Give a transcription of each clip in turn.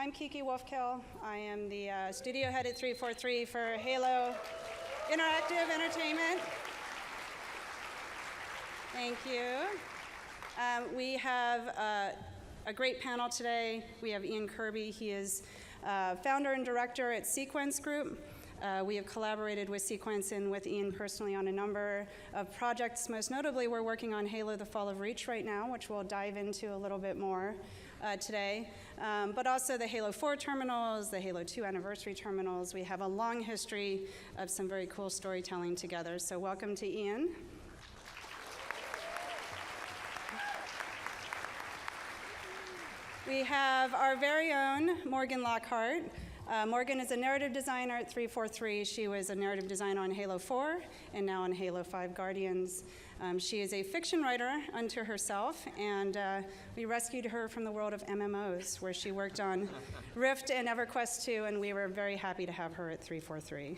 I'm Kiki Wolfkill. I am the studio head at 343 for Halo Interactive Entertainment. Thank you. We have a great panel today. We have Ian Kirby. He is founder and director at Sequence Group. We have collaborated with Sequence and with Ian personally on a number of projects. Most notably, we're working on Halo: The Fall of Reach right now, which we'll dive into a little bit more today. But also the Halo 4 terminals, the Halo 2 anniversary terminals. We have a long history of some very cool storytelling together. So welcome to Ian. We have our very own Morgan Lockhart. Morgan is a narrative designer at 343. She was a narrative designer on Halo 4 and now on Halo 5 Guardians. She is a fiction writer unto herself, and we rescued her from the world of MMOs, where she worked on Rift and EverQuest 2, and we were very happy to have her at 343.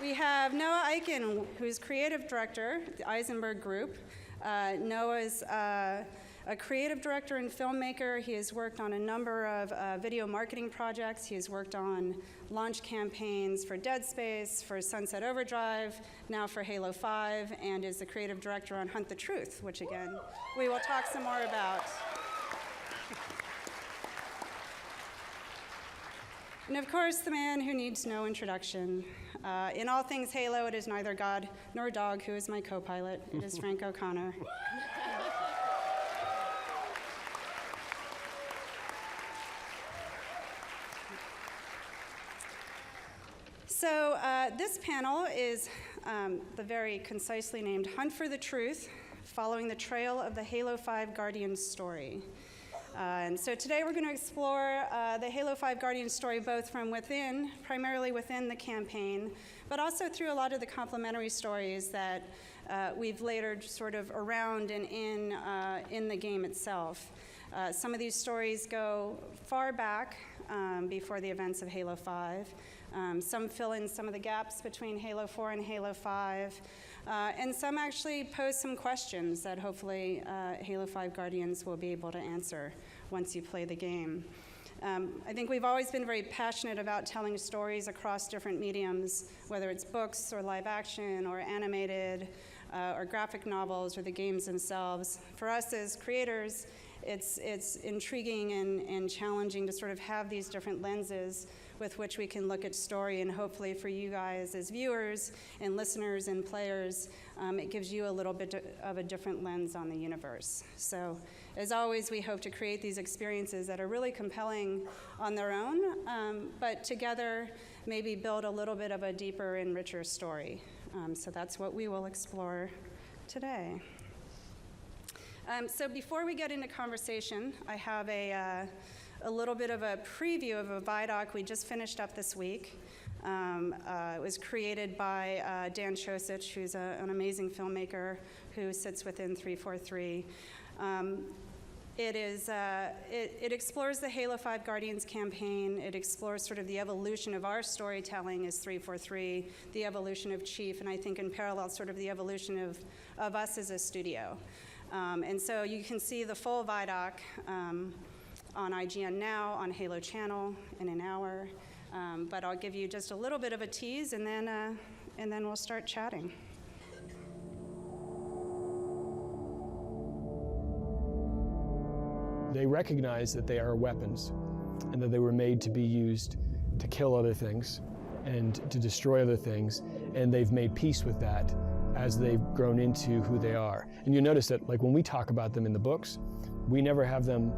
We have Noah Eichen, who's creative director at the Eisenberg Group. Noah's a creative director and filmmaker. He has worked on a number of video marketing projects. He has worked on launch campaigns for Dead Space, for Sunset Overdrive, now for Halo 5, and is the creative director on Hunt the Truth, which again, we will talk some more about. And of course, the man who needs no introduction. In all things Halo, it is neither God nor dog who is my co-pilot. It is Frank O'Connor. So this panel is the very concisely named Hunt for the Truth, following the trail of the Halo 5 Guardians story. And so today we're going to explore the Halo 5 Guardians story both from within, primarily within the campaign, but also through a lot of the complementary stories that we've layered sort of around and in the game itself. Some of these stories go far back before the events of Halo 5. Some fill in some of the gaps between Halo 4 and Halo 5. And some actually pose some questions that hopefully Halo 5 Guardians will be able to answer once you play the game. I think we've always been very passionate about telling stories across different mediums, whether it's books or live action or animated or graphic novels or the games themselves. For us as creators, it's intriguing and challenging to sort of have these different lenses with which we can look at story, and hopefully for you guys as viewers and listeners and players, it gives you a little bit of a different lens on the universe. So as always, we hope to create these experiences that are really compelling on their own, but together maybe build a little bit of a deeper and richer story. So that's what we will explore today. So before we get into conversation, I have a little bit of a preview of a VIDOC we just finished up this week. It was created by Dan Chosich, who's an amazing filmmaker who sits within 343. It explores the Halo 5 Guardians campaign. It explores sort of the evolution of our storytelling as 343, the evolution of Chief, and I think in parallel sort of the evolution of us as a studio. And so you can see the full VIDOC on IGN Now, on Halo Channel in an hour. But I'll give you just a little bit of a tease, and then we'll start chatting. They recognize that they are weapons and that they were made to be used to kill other things and to destroy other things, and they've made peace with that as they've grown into who they are. And you notice that, like, when we talk about them in the books, we never have them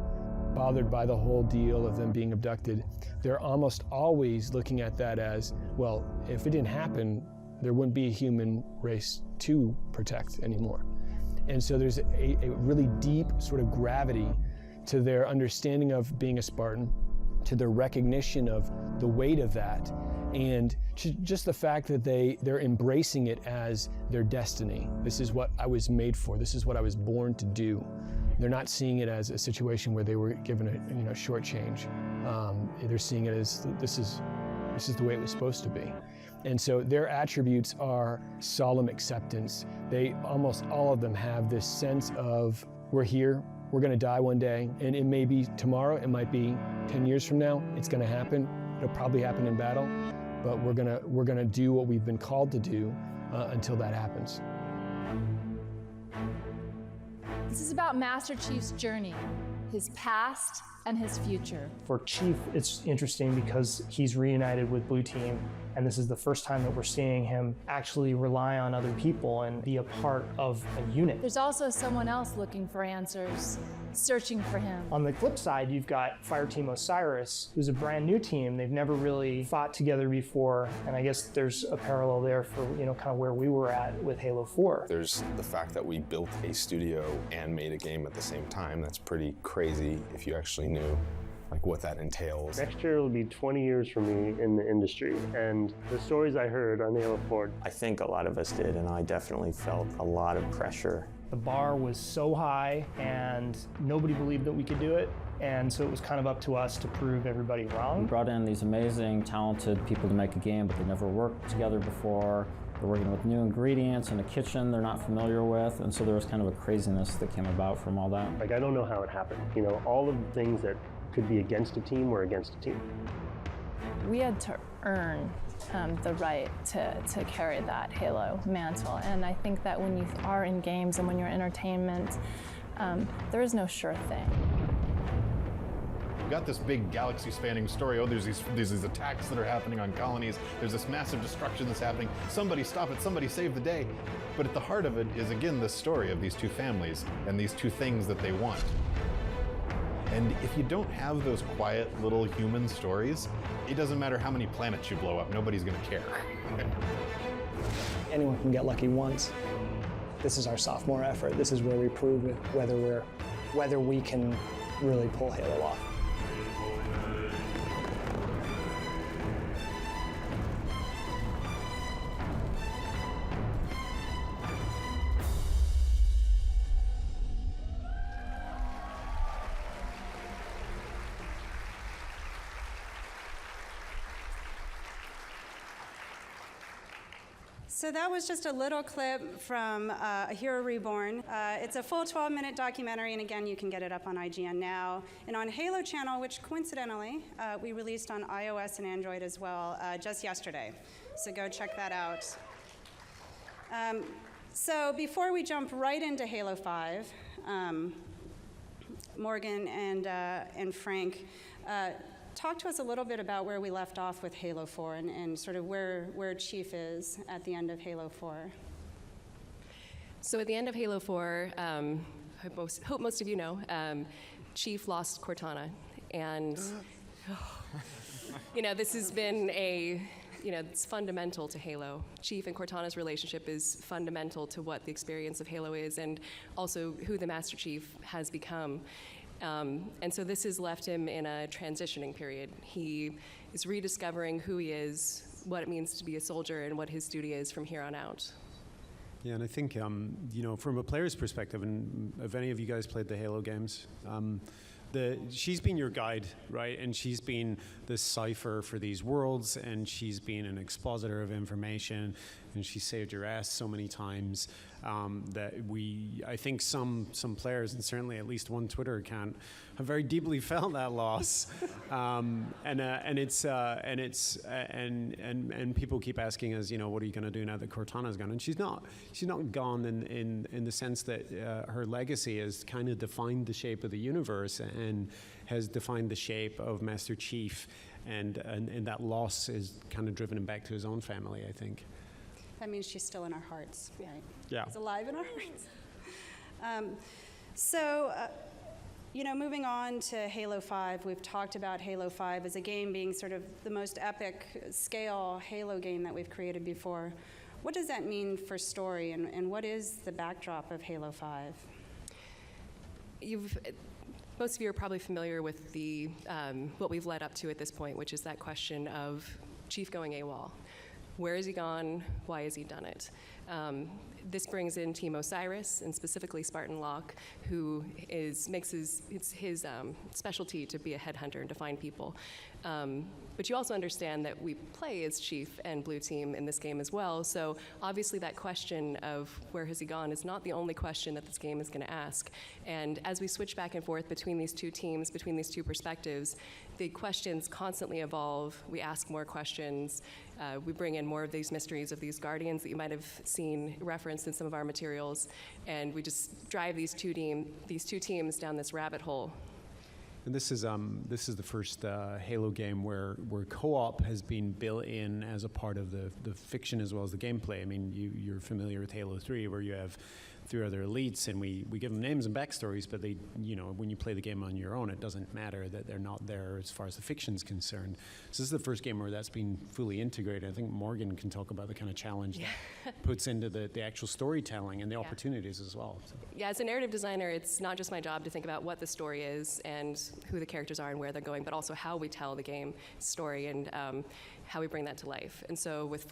bothered by the whole deal of them being abducted. They're almost always looking at that as, well, if it didn't happen, there wouldn't be a human race to protect anymore. And so there's a really deep sort of gravity to their understanding of being a Spartan, to their recognition of the weight of that, and just the fact that they're embracing it as their destiny. This is what I was made for. This is what I was born to do. They're not seeing it as a situation where they were given a shortchange. They're seeing it as this is the way it was supposed to be. And so their attributes are solemn acceptance. They almost all of them have this sense of we're here, we're gonna die one day, and it may be tomorrow, it might be 10 years from now, it's gonna happen. It'll probably happen in battle, but we're gonna do what we've been called to do until that happens. This is about Master Chief's journey, his past and his future. For Chief, it's interesting because he's reunited with Blue Team, and this is the first time that we're seeing him actually rely on other people and be a part of a unit. There's also someone else looking for answers, searching for him. On the flip side, you've got Fireteam Osiris, who's a brand new team. They've never really fought together before, and I guess there's a parallel there for, kind of where we were at with Halo 4. There's the fact that we built a studio and made a game at the same time. That's pretty crazy if you actually knew what that entails. Next year will be 20 years for me in the industry, and the stories I heard on Halo 4. I think a lot of us did, and I definitely felt a lot of pressure. The bar was so high, and nobody believed that we could do it, and so it was kind of up to us to prove everybody wrong. We brought in these amazing, talented people to make a game, but they never worked together before. They're working with new ingredients in a kitchen they're not familiar with, and so there was kind of a craziness that came about from all that. I don't know how it happened. All of the things that could be against a team were against a team. We had to earn the right to carry that Halo mantle, and I think that when you are in games and when you're in entertainment, there is no sure thing. We've got this big galaxy-spanning story. Oh, there's these attacks that are happening on colonies. There's this massive destruction that's happening. Somebody stop it, somebody save the day. But at the heart of it is, again, this story of these two families and these two things that they want. And if you don't have those quiet little human stories, it doesn't matter how many planets you blow up, nobody's gonna care. Anyone can get lucky once. This is our sophomore effort. This is where we prove whether we can really pull Halo off. So that was just a little clip from A Hero Reborn. It's a full 12-minute documentary, and again, you can get it up on IGN now. And on Halo Channel, which coincidentally, we released on iOS and Android as well just yesterday. So go check that out. So before we jump right into Halo 5, Morgan and Frank, talk to us a little bit about where we left off with Halo 4 and sort of where Chief is at the end of Halo 4. So at the end of Halo 4, hope most of you know, Chief lost Cortana. And, this has been it's fundamental to Halo. Chief and Cortana's relationship is fundamental to what the experience of Halo is and also who the Master Chief has become. And so this has left him in a transitioning period. He is rediscovering who he is, what it means to be a soldier, and what his duty is from here on out. Yeah, and I think, from a player's perspective, and if any of you guys played the Halo games, she's been your guide, right? And she's been the cipher for these worlds, and she's been an expositor of information, and she saved your ass so many times that I think some players, and certainly at least one Twitter account, have very deeply felt that loss. And people keep asking us, what are you going to do now that Cortana's gone? And she's not gone in the sense that her legacy has kind of defined the shape of the universe and has defined the shape of Master Chief, and that loss is kind of driven him back to his own family, I think. That means she's still in our hearts, right? Yeah. She's alive in our hearts. Moving on to Halo 5, we've talked about Halo 5 as a game being sort of the most epic scale Halo game that we've created before. What does that mean for story, and what is the backdrop of Halo 5? Most of you are probably familiar with the what we've led up to at this point, which is that question of Chief going AWOL. Where has he gone? Why has he done it? This brings in Team Osiris, and specifically Spartan Locke, who makes his specialty to be a headhunter and to find people. But you also understand that we play as Chief and Blue Team in this game as well, so obviously that question of where has he gone is not the only question that this game is going to ask. And as we switch back and forth between these two teams, between these two perspectives, the questions constantly evolve. We ask more questions. We bring in more of these mysteries of these guardians that you might have seen referenced in some of our materials, and we just drive these two teams down this rabbit hole. And this is the first Halo game where co-op has been built in as a part of the fiction as well as the gameplay. I mean, you're familiar with Halo 3, where you have 3 other elites, and we give them names and backstories, but they, when you play the game on your own, it doesn't matter that they're not there as far as the fiction's concerned. So this is the first game where that's been fully integrated. I think Morgan can talk about the kind of challenge that puts into the actual storytelling and the opportunities as well. So. Yeah, as a narrative designer, it's not just my job to think about what the story is and who the characters are and where they're going, but also how we tell the game story and how we bring that to life. And so with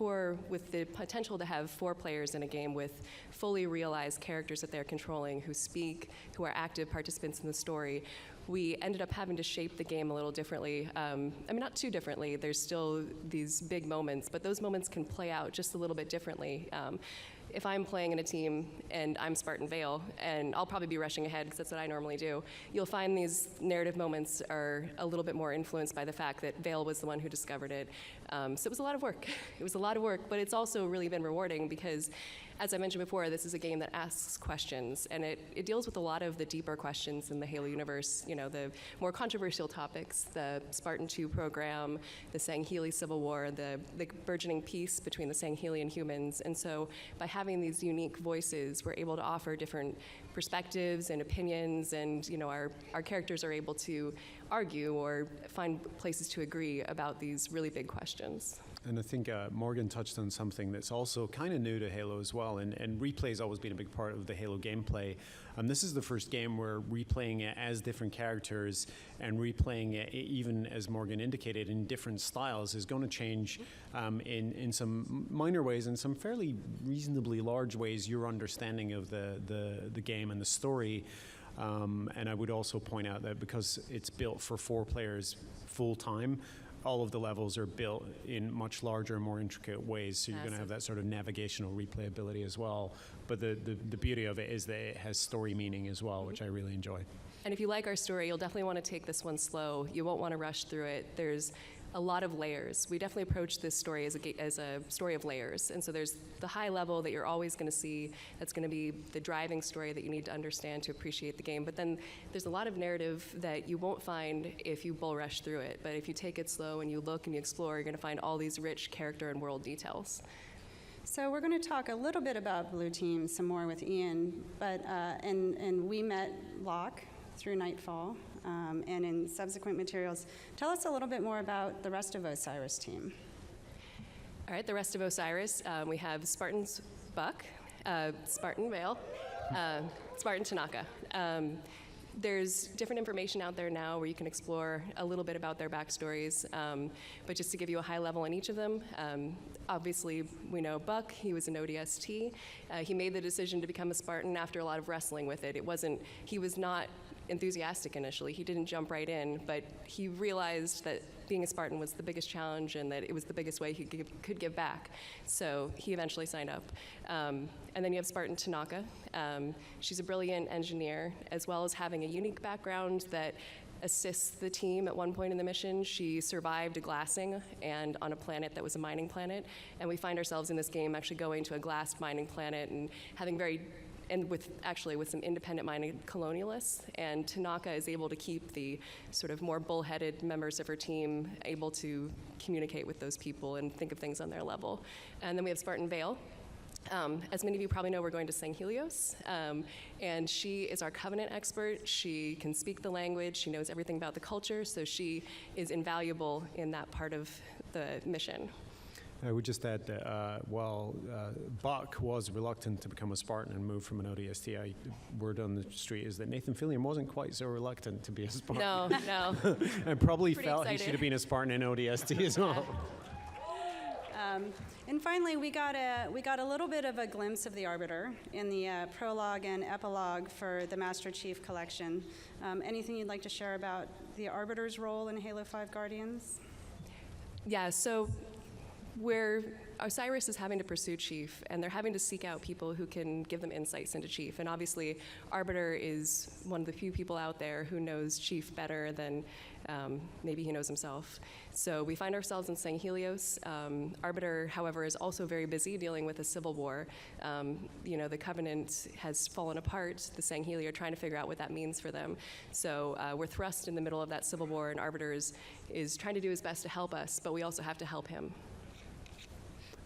the potential to have 4 players in a game with fully realized characters that they're controlling, who speak, who are active participants in the story, we ended up having to shape the game a little differently. I mean, not too differently. There's still these big moments, but those moments can play out just a little bit differently. If I'm playing in a team and I'm Spartan Vale, and I'll probably be rushing ahead because that's what I normally do, you'll find these narrative moments are a little bit more influenced by the fact that Vale was the one who discovered it. So it was a lot of work. It was a lot of work, but it's also really been rewarding because, as I mentioned before, this is a game that asks questions, and it deals with a lot of the deeper questions in the Halo universe, the more controversial topics, the Spartan 2 program, the Sangheili Civil War, the burgeoning peace between the Sangheili and humans. And so by having these unique voices, we're able to offer different perspectives and opinions, and our characters are able to argue or find places to agree about these really big questions. And I think Morgan touched on something that's also kind of new to Halo as well, and replay has always been a big part of the Halo gameplay. This is the first game where replaying it as different characters and replaying it, even as Morgan indicated, in different styles is going to change in some minor ways, in some fairly reasonably large ways, your understanding of the game and the story. And I would also point out that because it's built for 4 players full time, all of the levels are built in much larger, more intricate ways, so you're going to have that sort of navigational replayability as well. But the beauty of it is that it has story meaning as well, which I really enjoy. And if you like our story, you'll definitely want to take this one slow. You won't want to rush through it. There's a lot of layers. We definitely approach this story as a story of layers. And so there's the high level that you're always going to see. That's going to be the driving story that you need to understand to appreciate the game. But then there's a lot of narrative that you won't find if you bull rush through it. But if you take it slow and you look and you explore, you're going to find all these rich character and world details. So we're going to talk a little bit about Blue Team some more with Ian, but and we met Locke through Nightfall, and in subsequent materials. Tell us a little bit more about the rest of Osiris team. All right, the rest of Osiris, we have Spartan's Buck, Spartan Vale, Spartan Tanaka. There's different information out there now where you can explore a little bit about their backstories, but just to give you a high level on each of them, obviously we know Buck, he was an ODST. He made the decision to become a Spartan after a lot of wrestling with it. He was not enthusiastic initially. He didn't jump right in, but he realized that being a Spartan was the biggest challenge and that it was the biggest way he could give back. So he eventually signed up. And then you have Spartan Tanaka. She's a brilliant engineer, as well as having a unique background that assists the team at one point in the mission. She survived a glassing and on a planet that was a mining planet. And we find ourselves in this game actually going to a glassed mining planet and having with some independent mining colonialists, and Tanaka is able to keep the sort of more bullheaded members of her team able to communicate with those people and think of things on their level. And then we have Spartan Vale. As many of you probably know, we're going to Sangheilios, and she is our Covenant expert. She can speak the language. She knows everything about the culture, so she is invaluable in that part of the mission. I would just add that while Buck was reluctant to become a Spartan and move from an ODST, word on the street is that Nathan Fillion wasn't quite so reluctant to be a Spartan. No. And probably Pretty felt excited. he should have been a Spartan in ODST as well. And finally, we got a little bit of a glimpse of the Arbiter in the prologue and epilogue for the Master Chief Collection. Anything you'd like to share about the Arbiter's role in Halo 5 Guardians? Yeah, so Osiris is having to pursue Chief, and they're having to seek out people who can give them insights into Chief. And obviously, Arbiter is one of the few people out there who knows Chief better than maybe he knows himself. So we find ourselves in Sang Helios. Arbiter, however, is also very busy dealing with a civil war. The Covenant has fallen apart. The Sang Heli are trying to figure out what that means for them. So we're thrust in the middle of that civil war, and Arbiter is trying to do his best to help us, but we also have to help him.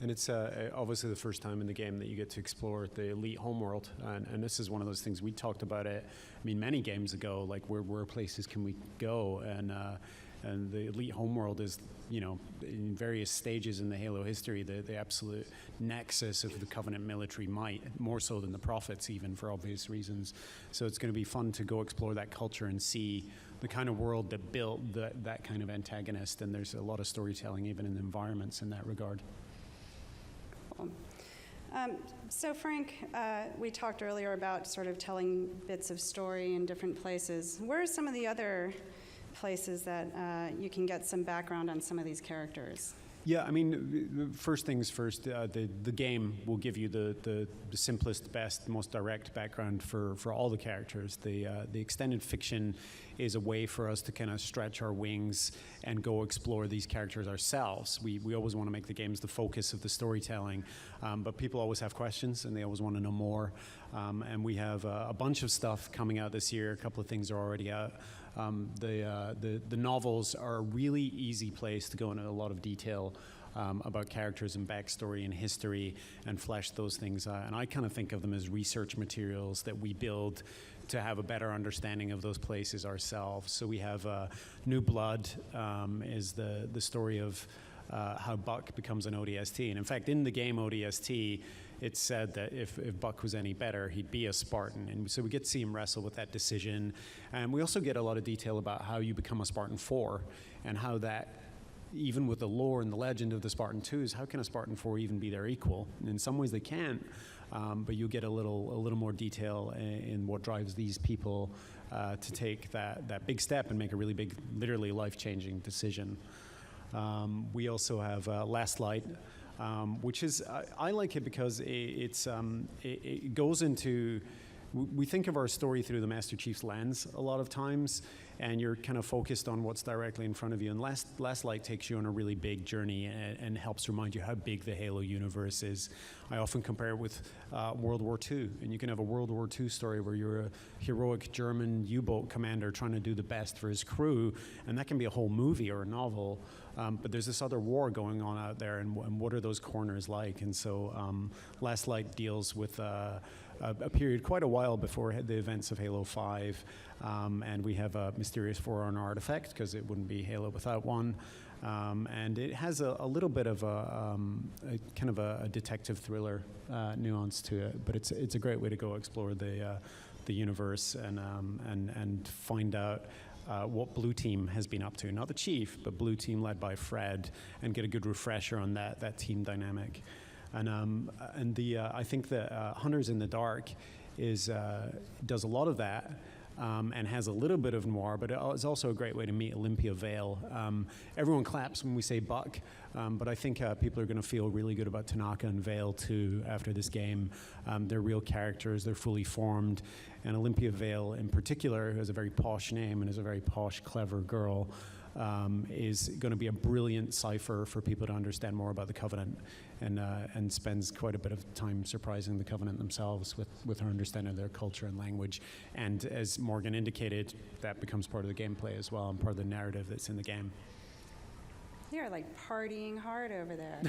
And it's obviously the first time in the game that you get to explore the elite homeworld, and this is one of those things we talked about it. I mean, many games ago, like where places can we go, and the elite homeworld is, in various stages in the Halo history, the absolute nexus of the Covenant military might, more so than the Prophets, even for obvious reasons. So it's going to be fun to go explore that culture and see the kind of world that built that kind of antagonist. And there's a lot of storytelling, even in the environments, in that regard. So Frank, we talked earlier about sort of telling bits of story in different places. Where are some of the other places that you can get some background on some of these characters? Yeah, I mean, first things first, the game will give you the simplest, best, most direct background for all the characters. The extended fiction is a way for us to kind of stretch our wings and go explore these characters ourselves. We always want to make the games the focus of the storytelling, but people always have questions and they always want to know more. And we have a bunch of stuff coming out this year. A couple of things are already out. The novels are a really easy place to go into a lot of detail about characters and backstory and history and flesh those things out. And I kind of think of them as research materials that we build to have a better understanding of those places ourselves. So we have New Blood is the story of how Buck becomes an ODST. And in fact, in the game ODST, it's said that if Buck was any better, he'd be a Spartan. And so we get to see him wrestle with that decision. And we also get a lot of detail about how you become a Spartan 4 and how that, even with the lore and the legend of the Spartan 2s, how can a Spartan 4 even be their equal? And in some ways they can't, but you get a little more detail in what drives these people to take that big step and make a really big, literally life-changing decision. We also have Last Light, which is, I like it because it goes into, we think of our story through the Master Chief's lens a lot of times, and you're kind of focused on what's directly in front of you. And Last Light takes you on a really big journey and helps remind you how big the Halo universe is. I often compare it with World War II, and you can have a World War II story where you're a heroic German U-boat commander trying to do the best for his crew, and that can be a whole movie or a novel. But there's this other war going on out there, and what are those corners like? And so Last Light deals with a period quite a while before the events of Halo 5, and we have a mysterious Forerunner artifact, because it wouldn't be Halo without one. And it has a little bit of a kind of a detective thriller nuance to it, but it's a great way to go explore the universe and find out what Blue Team has been up to. Not the Chief, but Blue Team led by Fred, and get a good refresher on that team dynamic. And I think that Hunters in the Dark does a lot of that. And has a little bit of noir, but it's also a great way to meet Olympia Vale. Everyone claps when we say Buck, but I think people are going to feel really good about Tanaka and Vale too after this game. They're real characters, they're fully formed, and Olympia Vale in particular, who has a very posh name and is a very posh, clever girl, is going to be a brilliant cipher for people to understand more about the Covenant, and spends quite a bit of time surprising the Covenant themselves with her understanding of their culture and language. And as Morgan indicated, that becomes part of the gameplay as well, and part of the narrative that's in the game. You're like partying hard over there.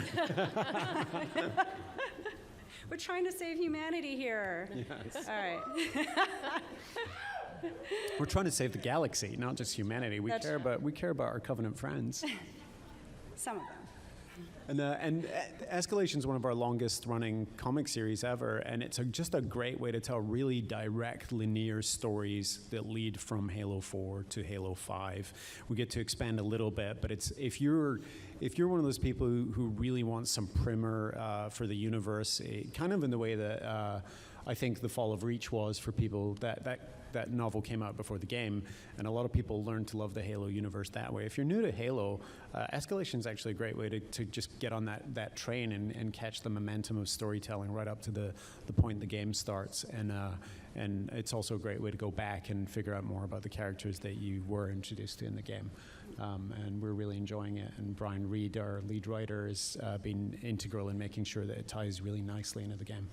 We're trying to save humanity here. Yes. All right. We're trying to save the galaxy, not just humanity. We care about our Covenant friends. Some of them. And Escalation is one of our longest running comic series ever, and it's just a great way to tell really direct linear stories that lead from Halo 4 to Halo 5. We get to expand a little bit, but it's if you're one of those people who really wants some primer for the universe, kind of in the way that I think The Fall of Reach was for people, that novel came out before the game, and a lot of people learned to love the Halo universe that way. If you're new to Halo, Escalation is actually a great way to just get on that train and catch the momentum of storytelling right up to the point the game starts. And it's also a great way to go back and figure out more about the characters that you were introduced to in the game. And we're really enjoying it. And Brian Reed, our lead writer, has been integral in making sure that it ties really nicely into the game.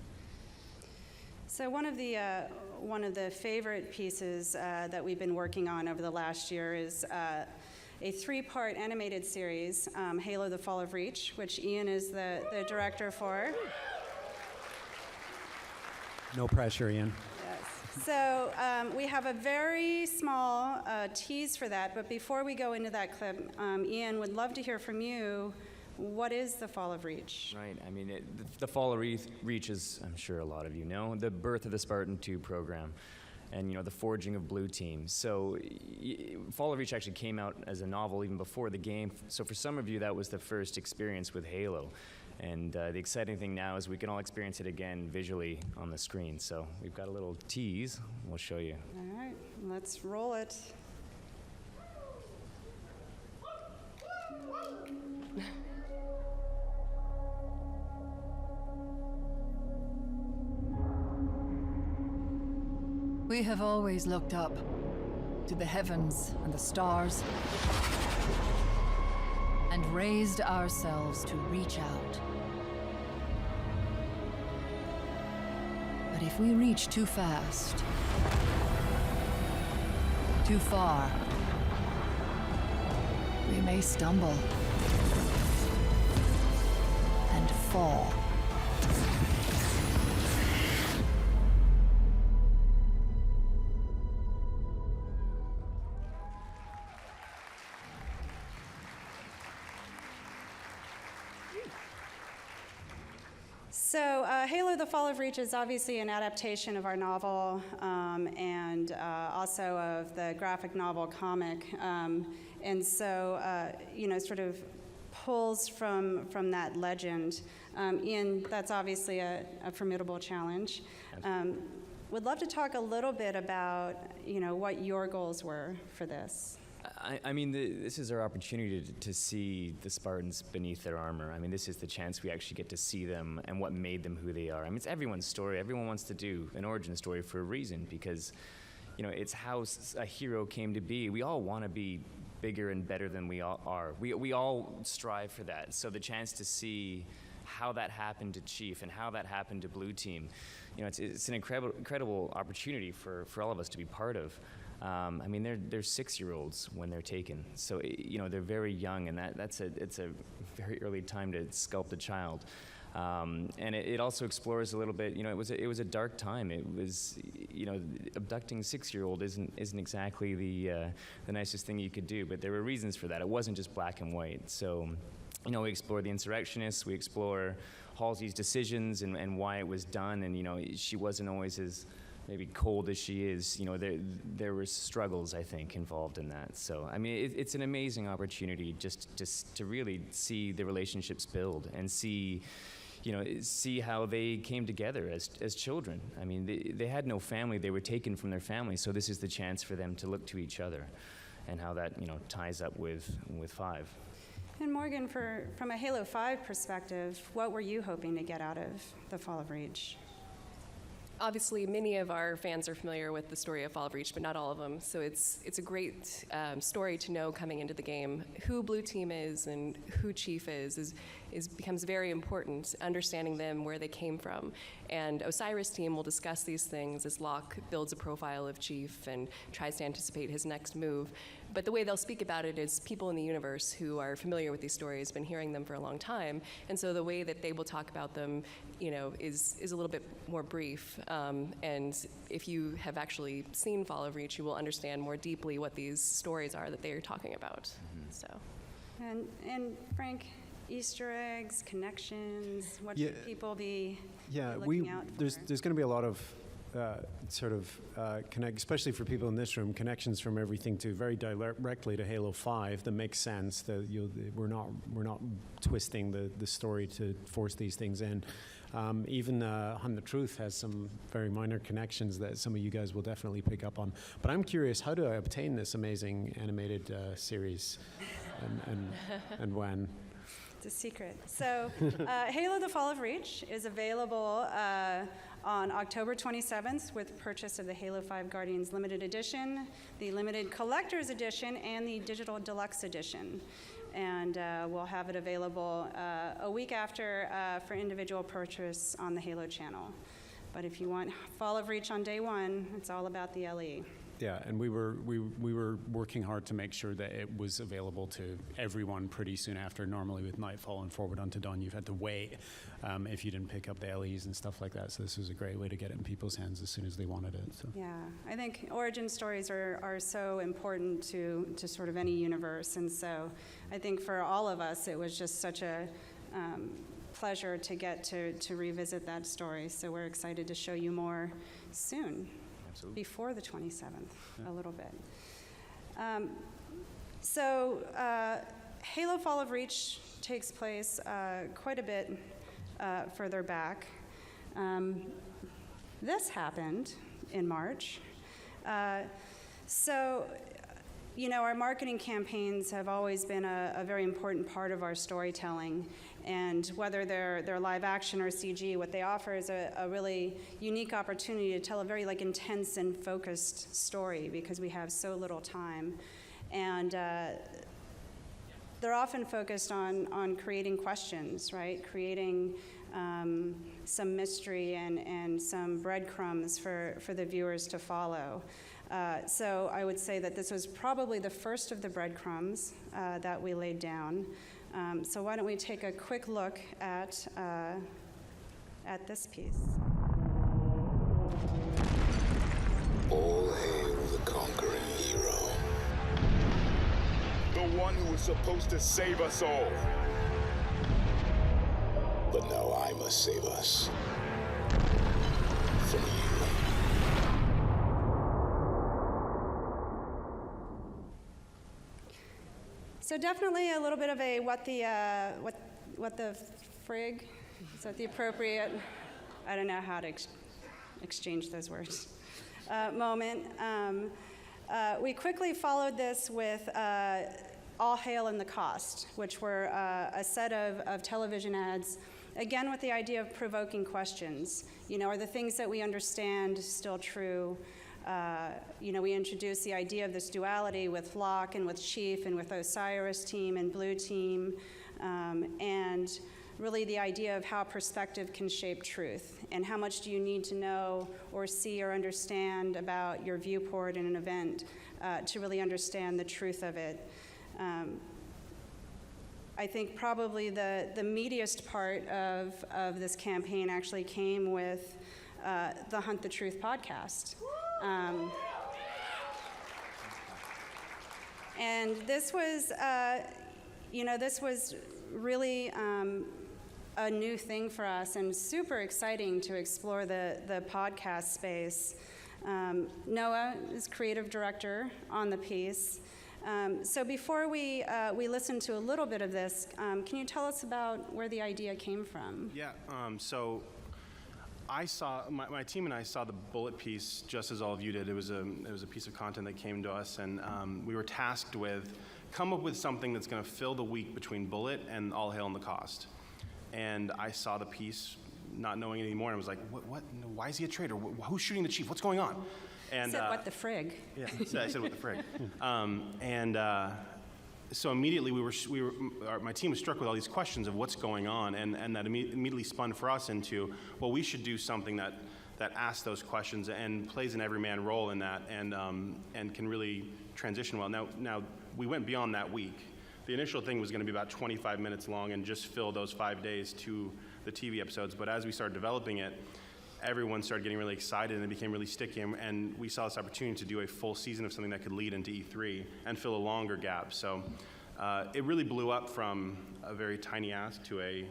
So one of the favorite pieces that we've been working on over the last year is a 3-part animated series, Halo: The Fall of Reach, which Ian is the director for. No pressure, Ian. Yes. So we have a very small tease for that, but before we go into that clip, Ian, would love to hear from you. What is the Fall of Reach? Right. I mean, the Fall of Reach is, I'm sure a lot of you know, the birth of the Spartan 2 program, and the forging of Blue Team. So, Fall of Reach actually came out as a novel even before the game. So for some of you, that was the first experience with Halo. And the exciting thing now is we can all experience it again visually on the screen. So we've got a little tease. We'll show you. All right, let's roll it. We have always looked up to the heavens and the stars and raised ourselves to reach out. But if we reach too fast, too far, we may stumble and fall. So Halo: The Fall of Reach is obviously an adaptation of our novel and also of the graphic novel comic. And so, sort of pulls from that legend. Ian, that's obviously a formidable challenge. Would love to talk a little bit about, what your goals were for this. I mean, this is our opportunity to see the Spartans beneath their armor. I mean, this is the chance we actually get to see them and what made them who they are. I mean, it's everyone's story. Everyone wants to do an origin story for a reason because, it's how a hero came to be. We all want to be bigger and better than we all are. We all strive for that. So the chance to see how that happened to Chief and how that happened to Blue Team, it's an incredible opportunity for all of us to be part of. I mean, they're 6-year-olds when they're taken, so they're very young, and it's a very early time to sculpt a child. And it also explores a little bit. It was a dark time. It was, abducting a 6-year-old isn't exactly the nicest thing you could do. But there were reasons for that. It wasn't just black and white. So, we explore the insurrectionists. We explore Halsey's decisions and why it was done. And she wasn't always as maybe cold as she is. There were struggles, I think, involved in that. So, I mean, it's an amazing opportunity just to really see the relationships build and see how they came together as children. I mean, they had no family. They were taken from their family. So this is the chance for them to look to each other and how that, ties up with 5. And Morgan, from a Halo 5 perspective, what were you hoping to get out of the Fall of Reach? Obviously, many of our fans are familiar with the story of Fall of Reach, but not all of them. So it's a great story to know coming into the game. Who Blue Team is and who Chief is becomes very important, understanding them, where they came from. And Osiris team will discuss these things as Locke builds a profile of Chief and tries to anticipate his next move. But the way they'll speak about it is people in the universe who are familiar with these stories, been hearing them for a long time. And so the way that they will talk about them, is a little bit more brief. And if you have actually seen Fall of Reach, you will understand more deeply what these stories are that they are talking about. Mm-hmm. So. And Frank, Easter eggs, connections? What should people be looking out for? There's going to be a lot of connect, especially for people in this room, connections from everything to very directly to Halo 5 that makes sense. That we're not twisting the story to force these things in. Even Hunt the Truth has some very minor connections that some of you guys will definitely pick up on. But I'm curious, how do I obtain this amazing animated series, and when? It's a secret. So, Halo: The Fall of Reach is available on October 27th with purchase of the Halo 5 Guardians Limited Edition, the Limited Collector's Edition, and the Digital Deluxe Edition. And we'll have it available a week after for individual purchase on the Halo channel. But if you want Fall of Reach on day one, it's all about the LE. Yeah, and we were working hard to make sure that it was available to everyone pretty soon after. Normally with Nightfall and Forward Unto Dawn, you've had to wait if you didn't pick up the LEs and stuff like that. So this was a great way to get it in people's hands as soon as they wanted it. So. Yeah, I think origin stories are so important to sort of any universe, and so I think for all of us it was just such a pleasure to get to revisit that story. So we're excited to show you more soon. Absolutely. Before the 27th, a little bit. Halo Fall of Reach takes place quite a bit further back. This happened in March. Our marketing campaigns have always been a very important part of our storytelling. And whether they're live action or CG, what they offer is a really unique opportunity to tell a very intense and focused story because we have so little time. And they're often focused on creating questions, right? Creating some mystery and some breadcrumbs for the viewers to follow. So I would say that this was probably the first of the breadcrumbs that we laid down. So why don't we take a quick look at this piece. All hail the conquering hero. The one who was supposed to save us all. But now I must save us from you. So definitely a little bit of a what the frig, is that the appropriate, I don't know how to exchange those words, moment. We quickly followed this with All Hail and the Cost, which were a set of television ads, again with the idea of provoking questions. Are the things that we understand still true? We introduced the idea of this duality with Locke and with Chief and with Osiris team and Blue team, and really the idea of how perspective can shape truth and how much do you need to know or see or understand about your viewport in an event to really understand the truth of it. I think probably the meatiest part of this campaign actually came with the Hunt the Truth podcast. And this was, this was really a new thing for us and super exciting to explore the podcast space. Noah is creative director on the piece. So before we listen to a little bit of this, can you tell us about where the idea came from? Yeah, so I saw, my team and I saw the Bullet piece just as all of you did. It was a piece of content that came to us, and we were tasked with come up with something that's going to fill the week between Bullet and All Hail and the Cost. And I saw the piece, not knowing anymore, and I was like, what? Why is he a traitor? Who's shooting the chief? What's going on? And said, what the frig? Yeah, I said, what the frig? So immediately my team was struck with all these questions of what's going on, and that immediately spun for us into, well, we should do something that asks those questions and plays an everyman role in that, and can really transition well. Now we went beyond that week. The initial thing was going to be about 25 minutes long and just fill those 5 days to the TV episodes. But as we started developing it, everyone started getting really excited and it became really sticky, and we saw this opportunity to do a full season of something that could lead into E3 and fill a longer gap. So it really blew up from a very tiny ask to a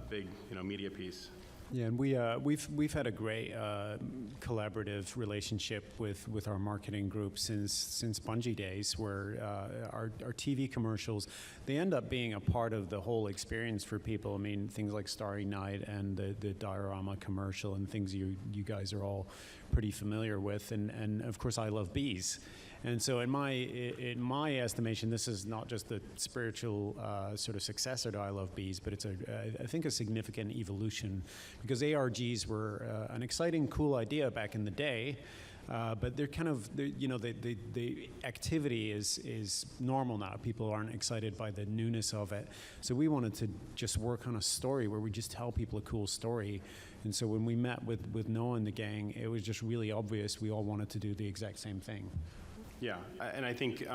big, media piece. Yeah, and we've had a great collaborative relationship with our marketing group since Bungie days, where our TV commercials, they end up being a part of the whole experience for people. I mean, things like Starry Night and the diorama commercial and things you guys are all pretty familiar with, and of course I Love Bees. And so in my estimation, this is not just the spiritual sort of successor to I Love Bees, but it's I think a significant evolution, because ARGs were an exciting, cool idea back in the day, but they're kind of, the activity is normal now. People aren't excited by the newness of it. So we wanted to just work on a story where we just tell people a cool story. And so when we met with Noah and the gang, it was just really obvious we all wanted to do the exact same thing. Yeah, and I think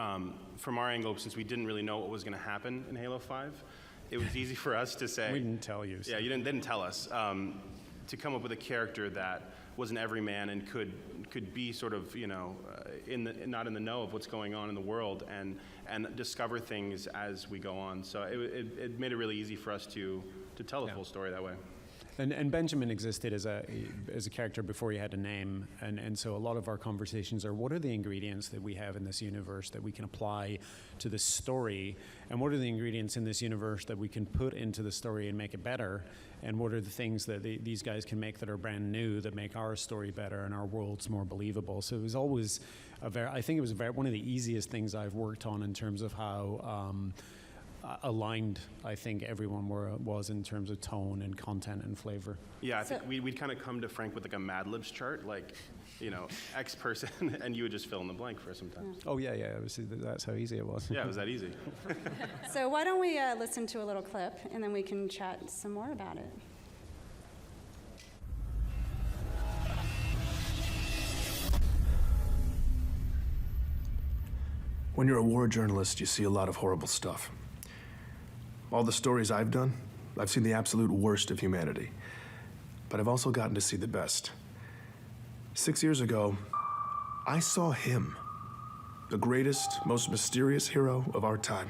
from our angle, since we didn't really know what was going to happen in Halo 5, it was easy for us to say... We didn't tell you. So. Yeah, you didn't tell us. To come up with a character that was an everyman and could be sort of, not in the know of what's going on in the world and discover things as we go on. So it made it really easy for us to tell the full story that way. And Benjamin existed as a character before he had a name, and so a lot of our conversations are, what are the ingredients that we have in this universe that we can apply to this story, and what are the ingredients in this universe that we can put into the story and make it better, and what are the things that these guys can make that are brand new that make our story better and our worlds more believable. So it was always I think it was one of the easiest things I've worked on in terms of how aligned I think everyone was in terms of tone and content and flavor. Yeah, I think we'd kind of come to Frank with like a Mad Libs chart, like, X person, and you would just fill in the blank for some time. Oh yeah, that's how easy it was. Yeah, it was that easy. So why don't we listen to a little clip, and then we can chat some more about it. When you're a war journalist, you see a lot of horrible stuff. All the stories I've done, I've seen the absolute worst of humanity. But I've also gotten to see the best. 6 years ago, I saw him, the greatest, most mysterious hero of our time,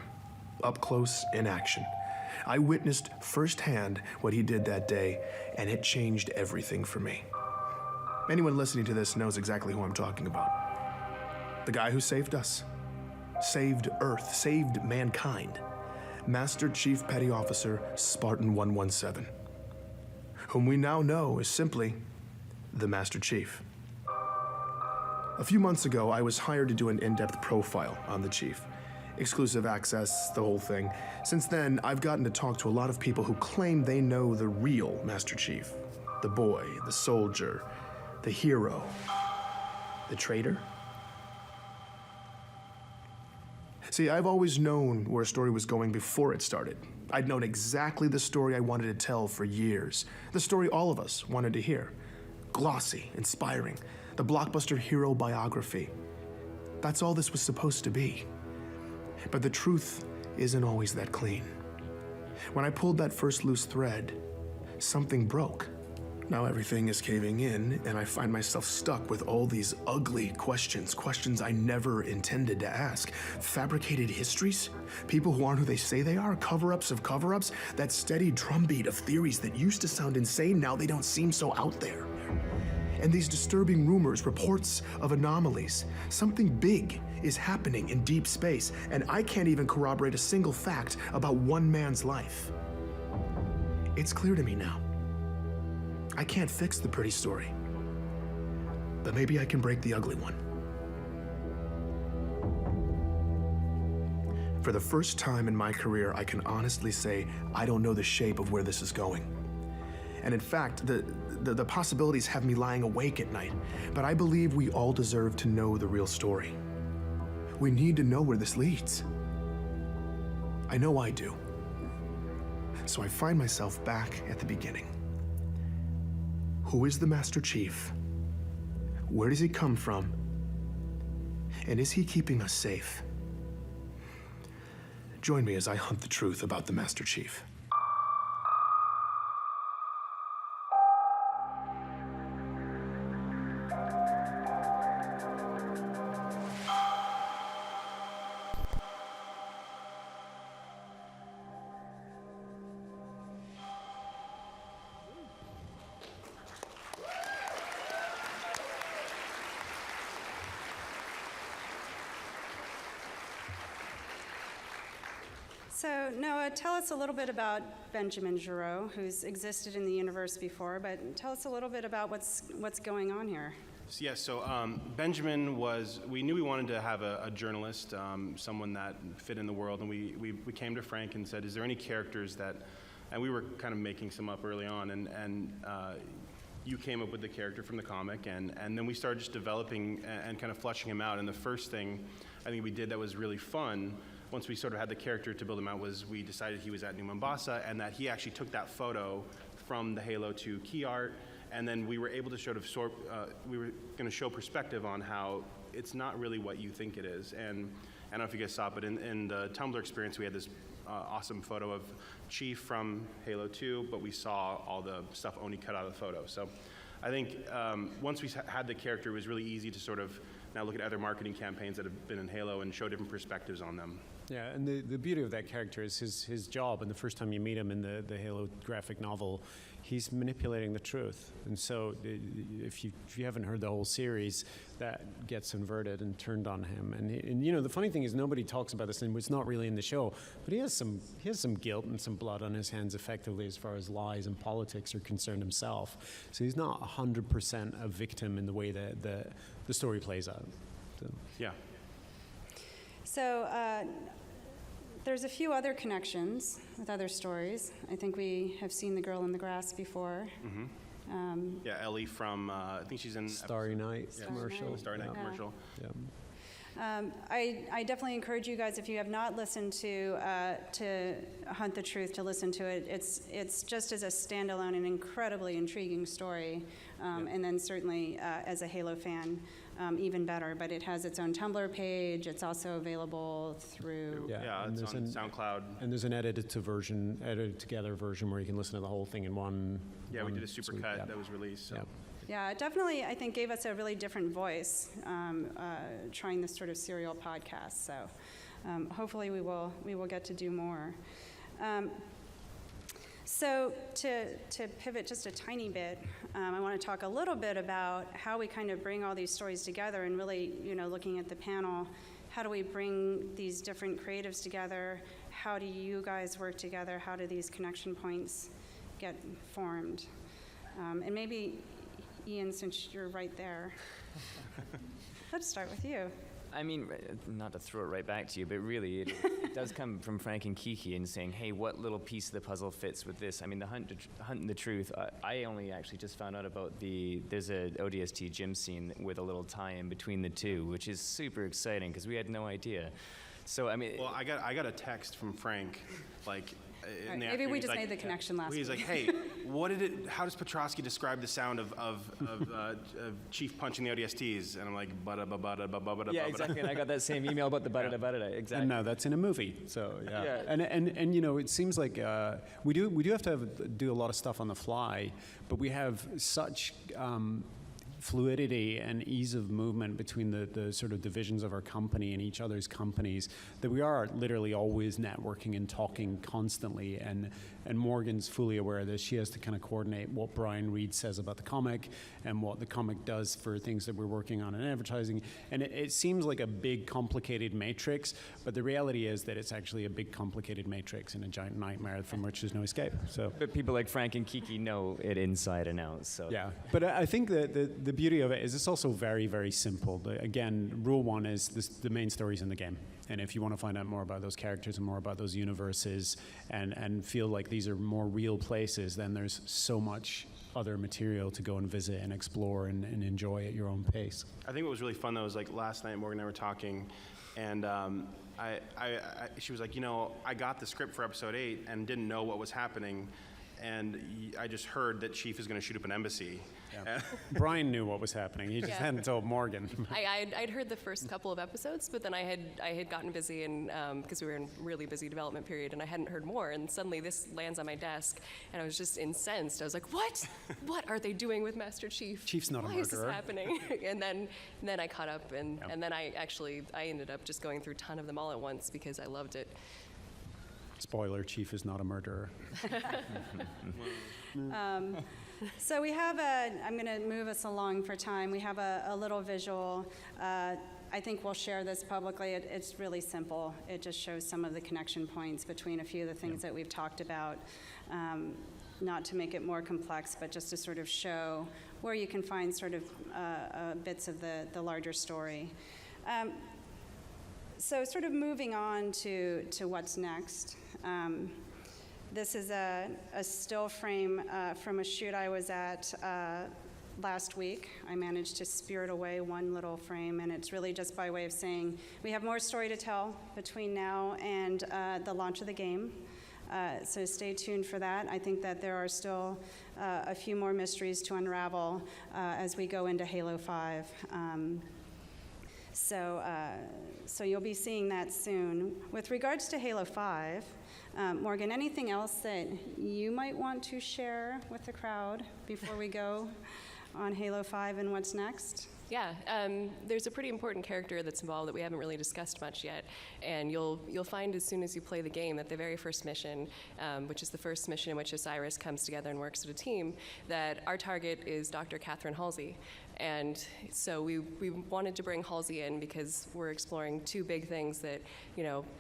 up close in action. I witnessed firsthand what he did that day, and it changed everything for me. Anyone listening to this knows exactly who I'm talking about. The guy who saved us, saved Earth, saved mankind. Master Chief Petty Officer Spartan 117, whom we now know is simply the Master Chief. A few months ago, I was hired to do an in-depth profile on the Chief. Exclusive access, the whole thing. Since then, I've gotten to talk to a lot of people who claim they know the real Master Chief. The boy, the soldier, the hero, the traitor. See, I've always known where a story was going before it started. I'd known exactly the story I wanted to tell for years. The story all of us wanted to hear. Glossy, inspiring, the blockbuster hero biography. That's all this was supposed to be. But the truth isn't always that clean. When I pulled that first loose thread, something broke. Now everything is caving in, and I find myself stuck with all these ugly questions I never intended to ask. Fabricated histories? People who aren't who they say they are? Cover-ups of cover-ups? That steady drumbeat of theories that used to sound insane, now they don't seem so out there. And these disturbing rumors, reports of anomalies. Something big is happening in deep space, and I can't even corroborate a single fact about one man's life. It's clear to me now. I can't fix the pretty story, but maybe I can break the ugly one. For the first time in my career, I can honestly say I don't know the shape of where this is going. And in fact, the possibilities have me lying awake at night, but I believe we all deserve to know the real story. We need to know where this leads. I know I do. So I find myself back at the beginning. Who is the Master Chief? Where does he come from? And is he keeping us safe? Join me as I hunt the truth about the Master Chief. So Noah, tell us a little bit about Benjamin Giraud, who's existed in the universe before, but tell us a little bit about what's going on here. So Benjamin we knew we wanted to have a journalist, someone that fit in the world, and we came to Frank and said, is there any characters that, and we were kind of making some up early on, and you came up with the character from the comic, and then we started just developing and kind of fleshing him out. And the first thing I think we did that was really fun, once we sort of had the character to build him out, was we decided he was at New Mombasa, and that he actually took that photo from the Halo 2 key art, and then we were able to we were going to show perspective on how it's not really what you think it is. And I don't know if you guys saw it, but in the Tumblr experience, we had this awesome photo of Chief from Halo 2, but we saw all the stuff Oni cut out of the photo. So I think once we had the character, it was really easy to sort of now look at other marketing campaigns that have been in Halo and show different perspectives on them. Yeah, and the beauty of that character is his job, and the first time you meet him in the Halo graphic novel, he's manipulating the truth. And so if you haven't heard the whole series, that gets inverted and turned on him. And you know, the funny thing is nobody talks about this, and it's not really in the show, but he has some guilt and some blood on his hands effectively as far as lies and politics are concerned himself. So he's not 100% a victim in the way that the story plays out. So. Yeah. So there's a few other connections with other stories. I think we have seen The Girl in the Grass before. Mm-hmm. Yeah, Ellie from, I think she's in Starry Night commercial. Starry Night commercial. Yeah. I definitely encourage you guys, if you have not listened to Hunt the Truth, to listen to it. It's just as a standalone an incredibly intriguing story, and then certainly as a Halo fan, even better. But it has its own Tumblr page. It's also available through it's on SoundCloud. And there's an edited together version where you can listen to the whole thing in one. Yeah, we did a supercut that was released. So. Yeah. Yeah, it definitely, I think, gave us a really different voice trying this sort of serial podcast. So hopefully we will get to do more. So to pivot just a tiny bit, I want to talk a little bit about how we kind of bring all these stories together, and really, looking at the panel, how do we bring these different creatives together? How do you guys work together? How do these connection points get formed? And maybe, Ian, since you're right there, let's start with you. I mean, not to throw it right back to you, but really it does come from Frank and Kiki and saying, hey, what little piece of the puzzle fits with this? I mean, the Hunt and the Truth, I only actually just found out about there's a ODST gym scene with a little tie-in between the two, which is super exciting because we had no idea. So, I mean... Well, I got a text from Frank, like... Right, maybe we just made the connection last week. He's like, hey, how does Petrosky describe the sound of Chief punching the ODSTs? And I'm like, ba-da-ba-ba-da-ba-ba-da-ba-da. Yeah, exactly, and I got that same email about the ba-da-da-ba-da-da, exactly. And now that's in a movie, so yeah. And it seems like we do have to do a lot of stuff on the fly, but we have such fluidity and ease of movement between the sort of divisions of our company and each other's companies that we are literally always networking and talking constantly, and Morgan's fully aware of this. She has to kind of coordinate what Brian Reed says about the comic and what the comic does for things that we're working on in advertising, and it seems like a big complicated matrix, but the reality is that it's actually a big complicated matrix and a giant nightmare from which there's no escape. So, but people like Frank and Kiki know it inside and out. So yeah, but I think that the beauty of it is it's also very, very simple. Again, rule one is the main story's in the game. And if you want to find out more about those characters and more about those universes and feel like these are more real places, then there's so much other material to go and visit and explore and enjoy at your own pace. I think what was really fun, though, is like last night Morgan and I were talking, and she was like, I got the script for episode 8 and didn't know what was happening. And I just heard that Chief is going to shoot up an embassy. Yeah. Brian knew what was happening. He just hadn't told Morgan. I'd heard the first couple of episodes, but then I had gotten busy, and because we were in really busy development period, and I hadn't heard more. And suddenly this lands on my desk, and I was just incensed. I was like, "What? What are they doing with Master Chief? Chief's not a murderer. Why is this happening?" And then I caught up, and then I ended up just going through a ton of them all at once because I loved it. Spoiler, Chief is not a murderer. So we have I'm going to move us along for time. We have a little visual. I think we'll share this publicly. It's really simple. It just shows some of the connection points between a few of the things that we've talked about. Not to make it more complex, but just to sort of show where you can find sort of bits of the larger story. So sort of moving on to what's next. This is a still frame from a shoot I was at last week. I managed to spirit away one little frame, and it's really just by way of saying we have more story to tell between now and the launch of the game. So stay tuned for that. I think that there are still a few more mysteries to unravel as we go into Halo 5. So you'll be seeing that soon. With regards to Halo 5, Morgan, anything else that you might want to share with the crowd before we go on Halo 5 and what's next? Yeah, there's a pretty important character that's involved that we haven't really discussed much yet, and you'll find as soon as you play the game that the very first mission, which is the first mission in which Osiris comes together and works as a team, that our target is Dr. Catherine Halsey. And so we wanted to bring Halsey in because we're exploring two big things that,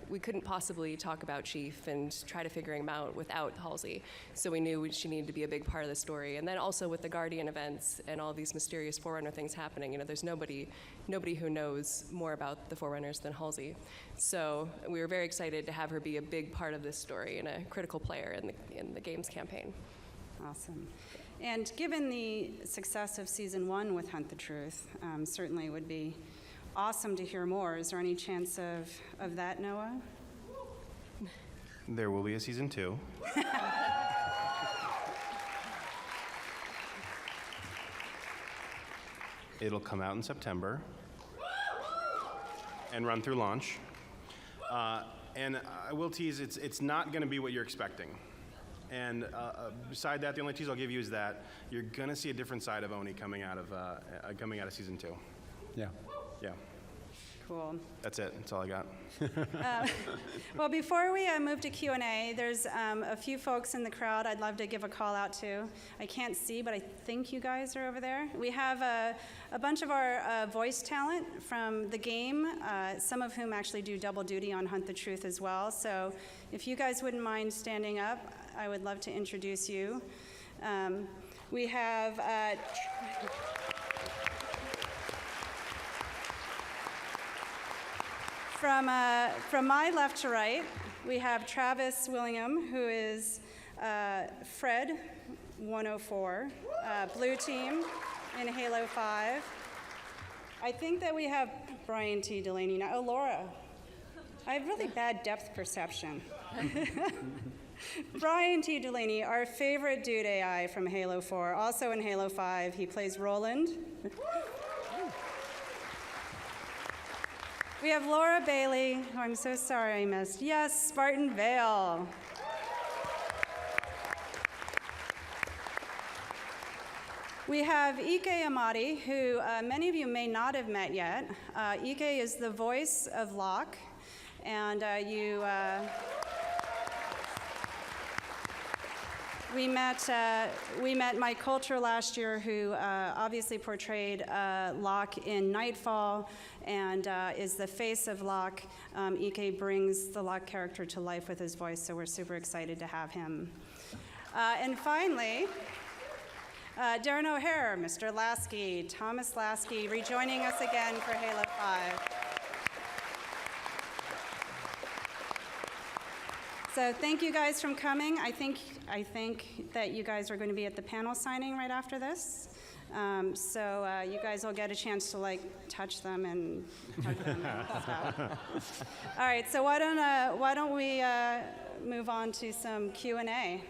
we couldn't possibly talk about Chief and try to figure him out without Halsey. So we knew she needed to be a big part of the story. And then also with the Guardian events and all these mysterious Forerunner things happening, there's nobody who knows more about the Forerunners than Halsey. So we were very excited to have her be a big part of this story and a critical player in the game's campaign. Awesome. And given the success of Season 1 with Hunt the Truth, certainly it would be awesome to hear more. Is there any chance of that, Noah? There will be a Season 2. It'll come out in September and run through launch. And I will tease, it's not going to be what you're expecting. And beside that, the only tease I'll give you is that you're gonna see a different side of Oni coming out of Season 2. Yeah. Yeah. Cool. That's it. That's all I got. Well, before we move to Q&A, there's a few folks in the crowd I'd love to give a call out to. I can't see, but I think you guys are over there. We have a bunch of our voice talent from the game, some of whom actually do double duty on Hunt the Truth as well. So if you guys wouldn't mind standing up, I would love to introduce you. We have from my left to right, we have Travis Willingham, who is Fred 104, blue team in Halo 5. I think that we have Brian T. Delaney now. Oh, Laura. I have really bad depth perception. Brian T. Delaney, our favorite dude AI from Halo 4, also in Halo 5. He plays Roland. We have Laura Bailey, who I'm so sorry I missed. Yes, Spartan Vale. We have Ike Amati, who many of you may not have met yet. Ike is the voice of Locke, and we met Mike Coulter last year, who obviously portrayed Locke in Nightfall and is the face of Locke. Ike brings the Locke character to life with his voice, so we're super excited to have him. And finally, Darren O'Hare, Mr. Lasky, Thomas Lasky, rejoining us again for Halo 5. So thank you guys for coming. I think that you guys are going to be at the panel signing right after this. So you guys will get a chance to touch them and hug them and stuff. All right. So why don't we move on to some Q&A?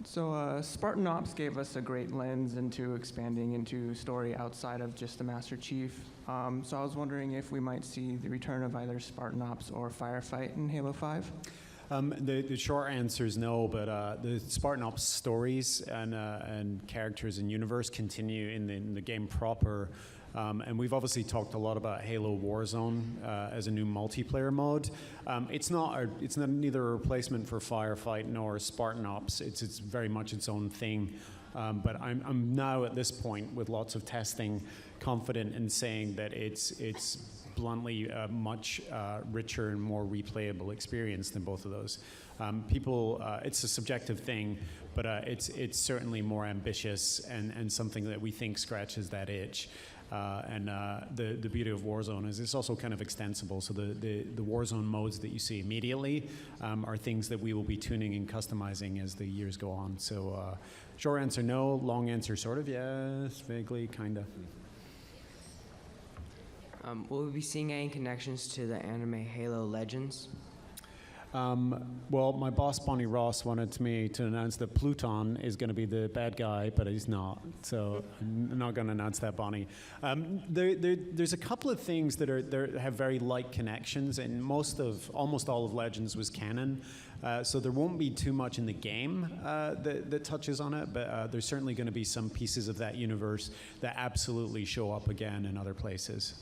So Spartan Ops gave us a great lens into expanding into story outside of just the Master Chief. So I was wondering if we might see the return of either Spartan Ops or Firefight in Halo 5? The short answer is no, but the Spartan Ops stories and characters and universe continue in the game proper. And we've obviously talked a lot about Halo Warzone as a new multiplayer mode. It's neither a replacement for Firefight nor Spartan Ops. It's very much its own thing. But I'm now at this point, with lots of testing, confident in saying that it's bluntly a much richer and more replayable experience than both of those. It's a subjective thing, but it's certainly more ambitious and something that we think scratches that itch. The beauty of Warzone is it's also kind of extensible. So the Warzone modes that you see immediately are things that we will be tuning and customizing as the years go on. So short answer, no. Long answer, sort of, yes, vaguely, kind of. Will we be seeing any connections to the anime Halo Legends? Well, my boss, Bonnie Ross, wanted me to announce that Pluton is going to be the bad guy, but he's not. So I'm not going to announce that, Bonnie. There's a couple of things that have very light connections, and almost all of Legends was canon. So there won't be too much in the game that touches on it, but there's certainly going to be some pieces of that universe that absolutely show up again in other places.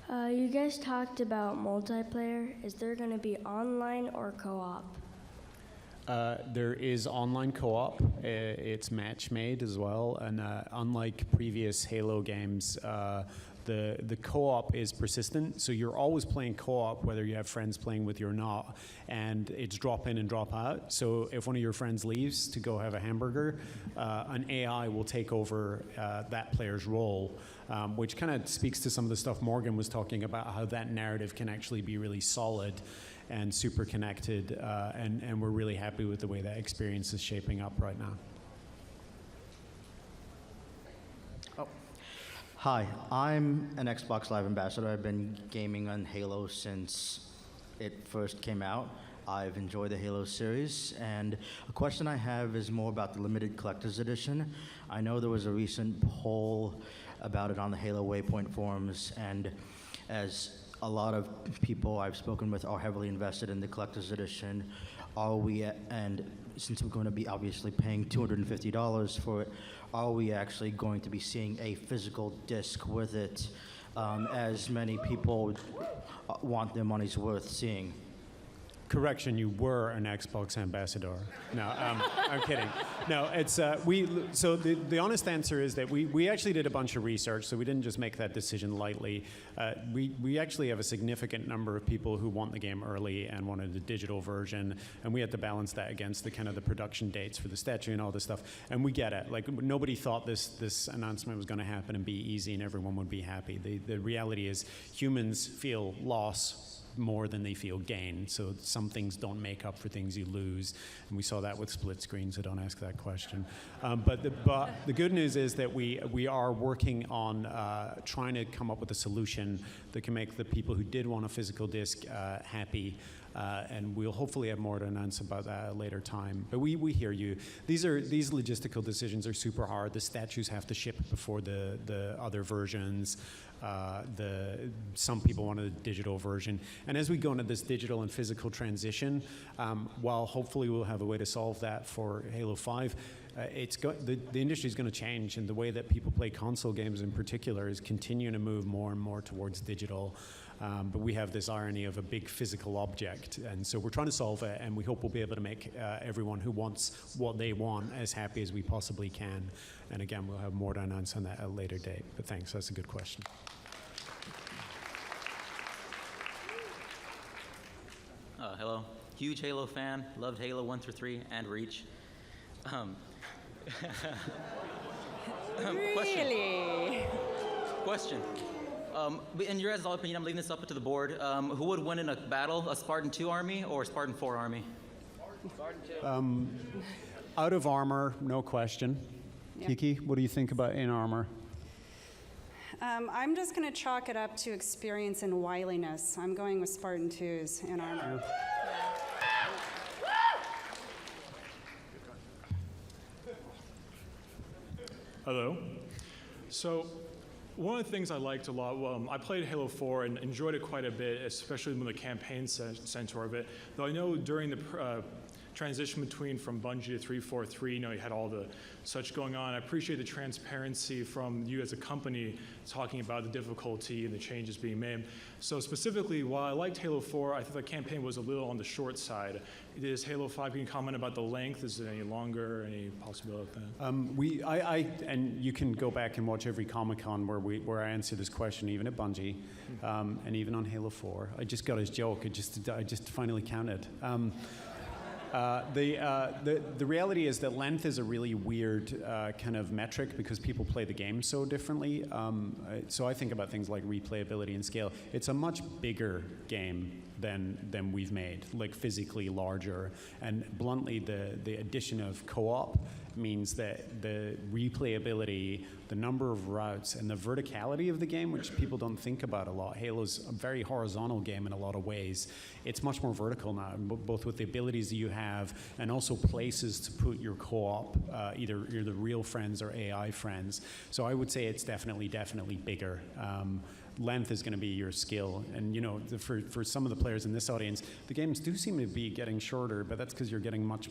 You guys talked about multiplayer. Is there going to be online or co-op? There is online co-op. It's match-made as well, and unlike previous Halo games, the co-op is persistent, so you're always playing co-op whether you have friends playing with you or not, and it's drop in and drop out. So if one of your friends leaves to go have a hamburger, an AI will take over that player's role, which kind of speaks to some of the stuff Morgan was talking about, how that narrative can actually be really solid and super connected, and we're really happy with the way that experience is shaping up right now. Hi, I'm an Xbox Live ambassador. I've been gaming on Halo since it first came out. I've enjoyed the Halo series, and a question I have is more about the limited collector's edition. I know there was a recent poll about it on the Halo Waypoint forums, and as a lot of people I've spoken with are heavily invested in the collector's edition, and since we're going to be obviously paying $250 for it, are we actually going to be seeing a physical disc with it, as many people want their money's worth seeing? Correction, you were an Xbox ambassador. No, I'm kidding. No, it's so the honest answer is that we actually did a bunch of research, so we didn't just make that decision lightly. We actually have a significant number of people who want the game early and wanted a digital version, and we had to balance that against the kind of the production dates for the statue and all this stuff. And we get it. Like, nobody thought this announcement was going to happen and be easy and everyone would be happy. The reality is humans feel loss more than they feel gain. So some things don't make up for things you lose. And we saw that with split screen, so don't ask that question. But the good news is that we are working on trying to come up with a solution that can make the people who did want a physical disc happy. And we'll hopefully have more to announce about that at a later time. But we hear you. These logistical decisions are super hard. The statues have to ship before the other versions. Some people wanted a digital version. And as we go into this digital and physical transition, while hopefully we'll have a way to solve that for Halo 5, the industry is going to change, and the way that people play console games in particular is continuing to move more and more towards digital. But we have this irony of a big physical object, and so we're trying to solve it, and we hope we'll be able to make everyone who wants what they want as happy as we possibly can. And again, we'll have more to announce on that at a later date. But thanks, that's a good question. Hello, huge Halo fan, loved Halo 1 through 3 and Reach. Really? Question. In your guys' opinion, I'm leaving this up to the board. Who would win in a battle, a Spartan 2 army or a Spartan 4 army? Spartan 2. Out of armor, no question. Yep. Kiki, what do you think about in armor? I'm just going to chalk it up to experience and wiliness. I'm going with Spartan 2's in armor. Hello. So one of the things I liked a lot, I played Halo 4 and enjoyed it quite a bit, especially with the campaign center of it. Though I know during the transition from Bungie to 343. You had all the such going on. I appreciate the transparency from you as a company talking about the difficulty and the changes being made. So specifically, while I liked Halo 4, I thought the campaign was a little on the short side. Is Halo 5, can you comment about the length? Is it any longer? Any possibility of that? And you can go back and watch every Comic-Con where I answer this question, even at Bungie, and even on Halo 4. I just got his joke. I just finally counted. The reality is that length is a really weird kind of metric because people play the game so differently. So I think about things like replayability and scale. It's a much bigger game than we've made, like physically larger. And bluntly, the addition of co-op means that the replayability, the number of routes, and the verticality of the game, which people don't think about a lot. Halo's a very horizontal game in a lot of ways. It's much more vertical now, both with the abilities that you have and also places to put your co-op, either real friends or AI friends. So I would say it's definitely bigger. Length is going to be your skill, and for some of the players in this audience, the games do seem to be getting shorter, but that's because you're getting much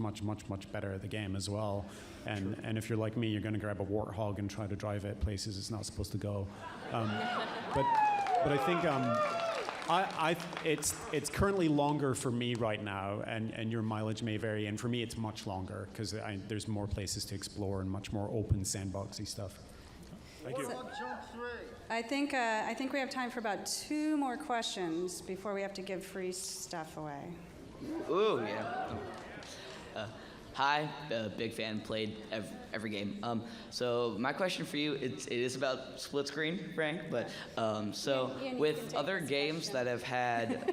better at the game as well. And if you're like me, you're going to grab a warthog and try to drive it places it's not supposed to go. But I think it's currently longer for me right now, and your mileage may vary. And for me, it's much longer because there's more places to explore and much more open sandboxy stuff. Thank you. I think we have time for about 2 more questions before we have to give free stuff away. Ooh, yeah. Hi, big fan, played every game. So my question for you, it is about split screen, Frank, but so with other games that have had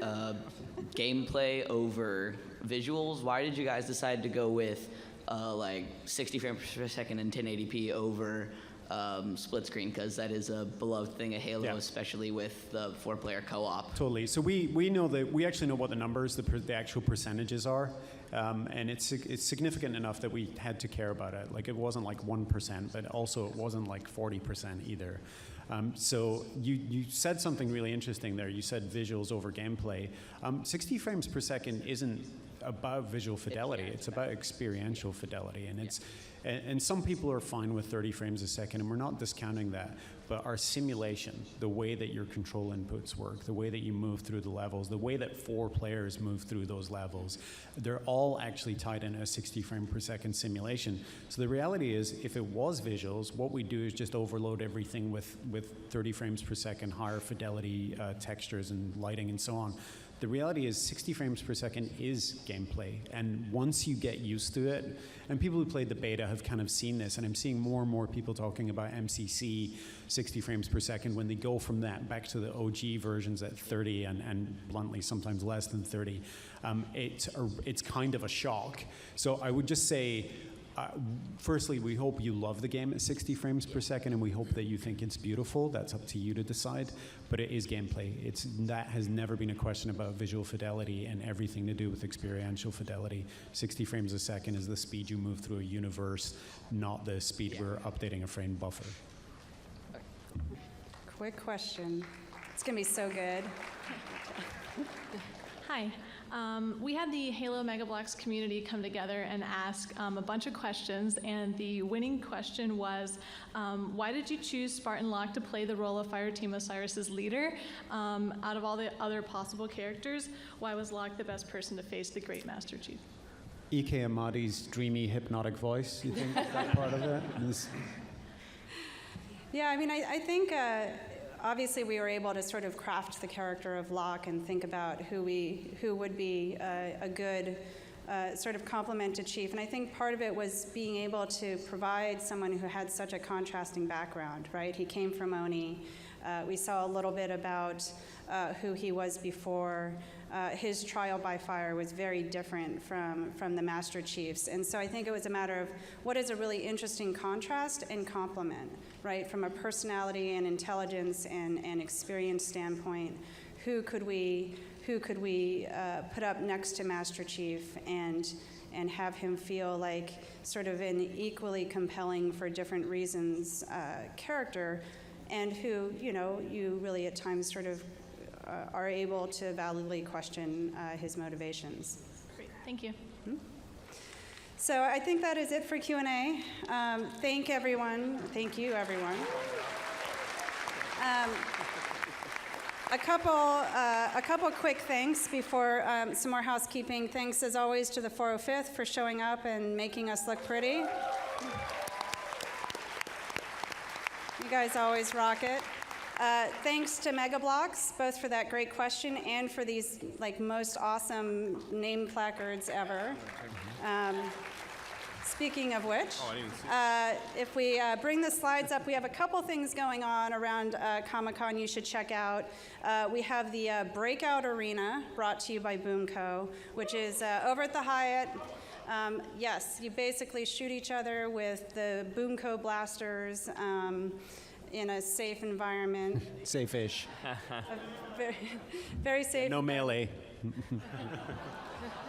gameplay over visuals, why did you guys decide to go with like 60 frames per second and 1080p over split screen, because that is a beloved thing of Halo, especially with the 4-player co-op. Totally. So we know that we actually know what the numbers, the actual percentages are, and it's significant enough that we had to care about it. Like it wasn't like 1%, but also it wasn't like 40% either. So you said something really interesting there. You said visuals over gameplay. 60 frames per second isn't about visual fidelity. It's about experiential fidelity, and some people are fine with 30 frames a second, and we're not discounting that. But our simulation, the way that your control inputs work, the way that you move through the levels, the way that 4 players move through those levels, they're all actually tied in a 60 frame per second simulation. So the reality is, if it was visuals, what we do is just overload everything with 30 frames per second, higher fidelity textures and lighting and so on. The reality is 60 frames per second is gameplay, and once you get used to it, and people who played the beta have kind of seen this, and I'm seeing more and more people talking about MCC 60 frames per second when they go from that back to the OG versions at 30 and bluntly sometimes less than 30. It's kind of a shock. So I would just say, firstly, we hope you love the game at 60 frames per second, and we hope that you think it's beautiful. That's up to you to decide, but it is gameplay. That has never been a question about visual fidelity and everything to do with experiential fidelity. 60 frames a second is the speed you move through a universe, not the speed we're updating a frame buffer. Quick question. It's going to be so good. Hi. We had the Halo Mega Bloks community come together and ask a bunch of questions, and the winning question was, why did you choose Spartan Locke to play the role of Fireteam Osiris's leader? Out of all the other possible characters, why was Locke the best person to face the Great Master Chief? Ike Amadi's dreamy, hypnotic voice, you think? Is that part of it? Yeah, I mean, I think obviously we were able to sort of craft the character of Locke and think about who would be a good sort of complement to Chief. And I think part of it was being able to provide someone who had such a contrasting background, right? He came from Oni. We saw a little bit about who he was before. His trial by fire was very different from the Master Chief's. And so I think it was a matter of what is a really interesting contrast and complement, right? From a personality and intelligence and experience standpoint, who could we put up next to Master Chief and have him feel like sort of an equally compelling for different reasons character, and who, you really at times sort of are able to validly question his motivations. Great, thank you. So I think that is it for Q&A. Thank everyone. Thank you, everyone. A couple quick thanks before some more housekeeping. Thanks, as always, to the 405th for showing up and making us look pretty. You guys always rock it. Thanks to Mega Bloks, both for that great question and for these most awesome name placards ever. Speaking of which, if we bring the slides up, we have a couple things going on around Comic-Con you should check out. We have the Breakout Arena, brought to you by Boomco, which is over at the Hyatt. Yes, you basically shoot each other with the Boomco blasters in a safe environment. Safe-ish. Very safe. No melee.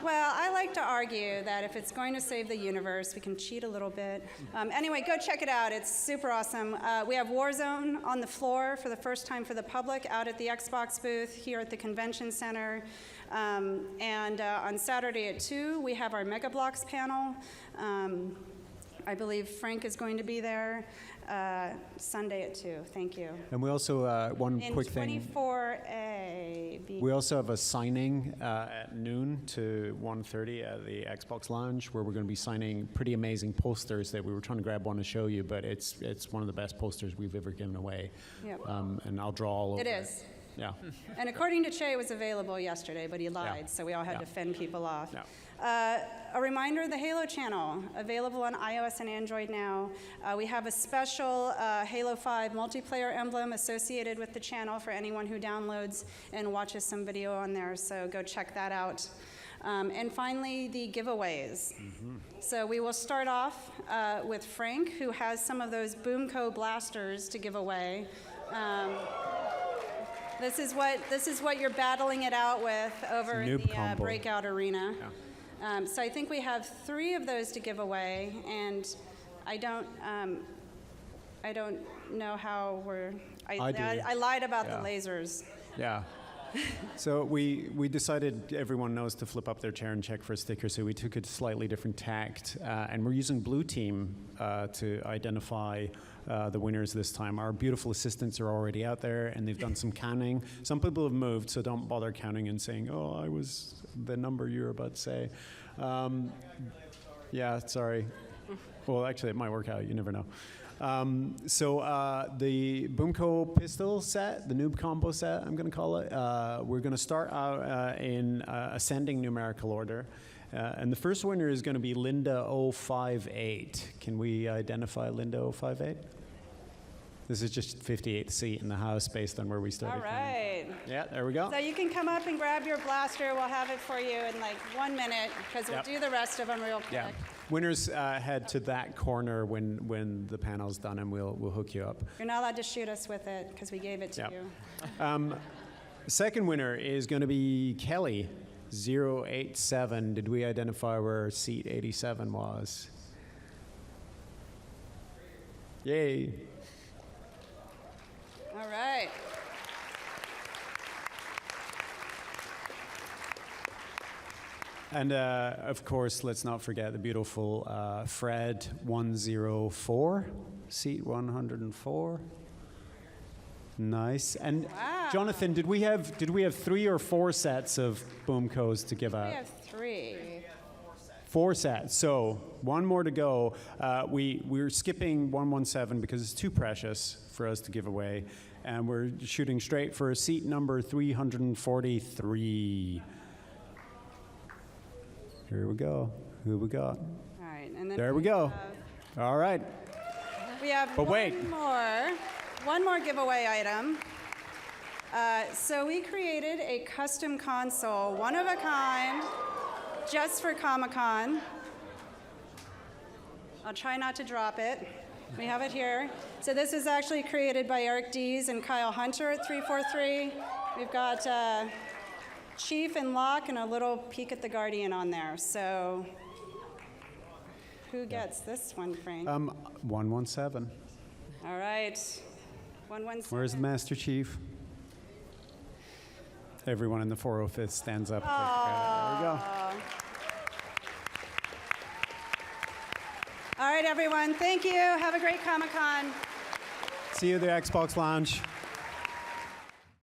Well, I like to argue that if it's going to save the universe, we can cheat a little bit. Anyway, go check it out. It's super awesome. We have Warzone on the floor for the first time for the public out at the Xbox booth here at the Convention Center. And on Saturday at 2, we have our Mega Bloks panel. I believe Frank is going to be there. Sunday at 2. Thank you. And we also, one In quick thing. 24A. We also have a signing at noon to 1:30 at the Xbox Lounge, where we're going to be signing pretty amazing posters that we were trying to grab one to show you, but it's one of the best posters we've ever given away. Yep. And I'll draw all over It is. Yeah. And according to Che, it was available yesterday, but he lied, so we all had to fend people off. Yeah. A reminder, the Halo channel, available on iOS and Android now. We have a special Halo 5 multiplayer emblem associated with the channel for anyone who downloads and watches some video on there, so go check that out. And finally, the giveaways. So we will start off with Frank, who has some of those Boomco blasters to give away. This is what you're battling it out with over in the Breakout Arena. Yeah. So I think we have 3 of those to give away, and I don't know how we're. I lied about the lasers. Yeah. So we decided everyone knows to flip up their chair and check for a sticker, so we took a slightly different tact, and we're using Blue Team to identify the winners this time. Our beautiful assistants are already out there, and they've done some counting. Some people have moved, so don't bother counting and saying, oh, I was the number you're about to say. Yeah, sorry. Well, actually, it might work out. You never know. So the Boomco pistol set, the noob combo set, I'm going to call it, we're going to start out in ascending numerical order. And the first winner is going to be Linda 058. Can we identify Linda 058? This is just 58th seat in the house based on where we started. All right. Yeah, there we go. So you can come up and grab your blaster. We'll have it for you in 1 minute, because we'll do the rest of them real quick. Yeah. Winners head to that corner when the panel's done, and we'll hook you up. You're not allowed to shoot us with it, because we gave it to you. The second winner is going to be Kelly, 087. Did we identify where seat 87 was? Yay. All right. And of course, let's not forget the beautiful Fred 104, seat 104. Nice. And Jonathan, did we have 3 or 4 sets of Boomcos to give out? We have 3. 4 sets. So 1 more to go. We're skipping 117 because it's too precious for us to give away, and we're shooting straight for seat number 343. Here we go. Who we got? All right, and then there we go. All right. We have But wait. one more giveaway item. So we created a custom console, one of a kind, just for Comic-Con. I'll try not to drop it. We have it here. So this is actually created by Eric Dees and Kyle Hunter at 343. We've got Chief and Locke and a little peek at the Guardian on there. So who gets this one, Frank? 117. All right. 117. Where's the Master Chief? Everyone in the 405th stands up. There we go. All right, everyone. Thank you. Have a great Comic-Con. See you at the Xbox Lounge.